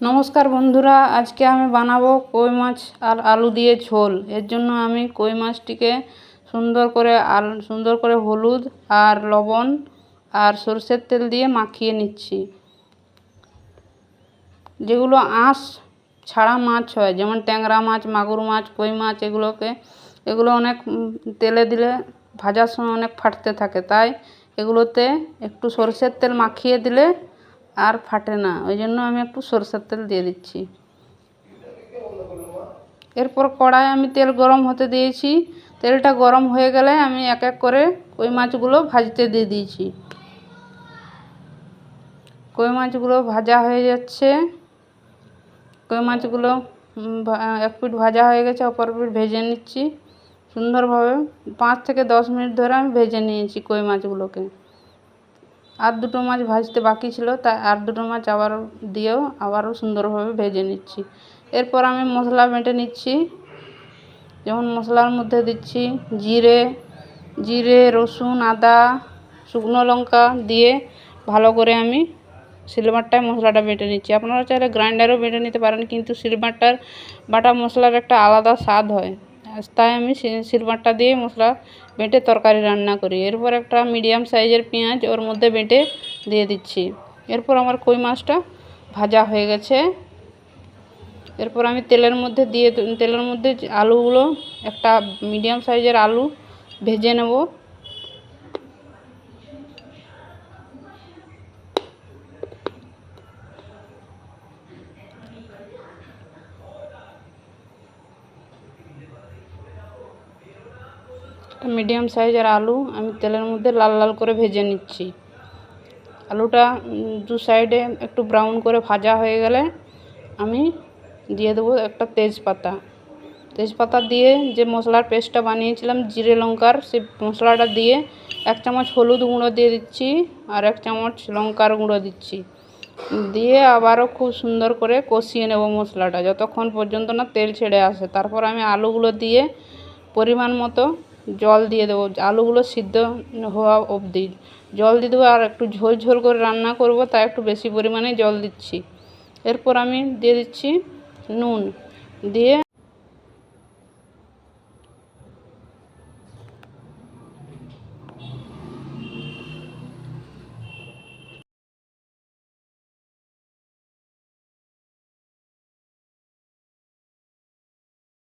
নমস্কার বন্ধুরা, আজকে আমি বানাবো কই মাছ আর আলু দিয়ে ঝোল। এর জন্য আমি কই মাছটিকে সুন্দর করে হলুদ আর লবণ আর সরষের তেল দিয়ে মাখিয়ে নিচ্ছি। যেগুলো আঁশ ছাড়া মাছ হয়, যেমন ট্যাংরা মাছ, মাগুর মাছ, কই মাছ, এগুলো অনেক তেলে দিলে ভাজার সময় অনেক ফাটতে থাকে, তাই এগুলোতে একটু সরষের তেল মাখিয়ে দিলে আর ফাটে না। ওই জন্য আমি একটু সরষের তেল দিয়ে দিচ্ছি। এরপর কড়ায় আমি তেল গরম হতে দিয়েছি। তেলটা গরম হয়ে গেলে আমি এক এক করে কই মাছগুলো ভাজতে দিয়ে দিয়েছি। কই মাছগুলো ভাজা হয়ে যাচ্ছে। কই মাছগুলো এক পিঠ ভাজা হয়ে গেছে, অপর পিঠ ভেজে নিচ্ছি সুন্দরভাবে। 5 থেকে 10 মিনিট ধরে আমি ভেজে নিয়েছি কই মাছগুলোকে। আর দুটো মাছ ভাজতে বাকি ছিল, তাই আর দুটো মাছ আবারও সুন্দরভাবে ভেজে নিচ্ছি। এরপর আমি মশলা বেটে নিচ্ছি। যেমন মশলার মধ্যে দিচ্ছি জিরে, রসুন, আদা, শুকনো লঙ্কা দিয়ে ভালো করে আমি শিলবাটায় মশলাটা বেটে নিচ্ছি। আপনারা চাইলে গ্রাইন্ডারেও বেটে নিতে পারেন, কিন্তু শিলবাটার বাটা মশলার একটা আলাদা স্বাদ হয়, তাই আমি শিলবাটা দিয়ে মশলা বেটে তরকারি রান্না করি। এরপর একটা মিডিয়াম সাইজের পেঁয়াজ ওর মধ্যে বেটে দিয়ে দিচ্ছি। এরপর আমার কই মাছটা ভাজা হয়ে গেছে। এরপর আমি তেলের মধ্যে আলুগুলো, একটা মিডিয়াম সাইজের আলু ভেজে নেব। মিডিয়াম সাইজের আলু আমি তেলের মধ্যে লাল লাল করে ভেজে নিচ্ছি। আলুটা দু সাইডে একটু ব্রাউন করে ভাজা হয়ে গেলে আমি দিয়ে দেবো একটা তেজপাতা দিয়ে যে মশলার পেস্টটা বানিয়েছিলাম জিরে লঙ্কার, সেই মশলাটা দিয়ে 1 চামচ হলুদ গুঁড়ো দিয়ে দিচ্ছি আর 1 চামচ লঙ্কার গুঁড়ো দিচ্ছি। দিয়ে আবারও খুব সুন্দর করে কষিয়ে নেব মশলাটা যতক্ষণ পর্যন্ত না তেল ছেড়ে আসে। তারপর আমি আলুগুলো দিয়ে পরিমাণ মতো জল দিয়ে দেবো। আলুগুলো সিদ্ধ হওয়া অবধি জল দিয়ে দেবো। আর একটু ঝোল ঝোল করে রান্না করব, তাই একটু বেশি পরিমাণে জল দিচ্ছি। এরপর আমি দিয়ে দিচ্ছি নুন, দিয়ে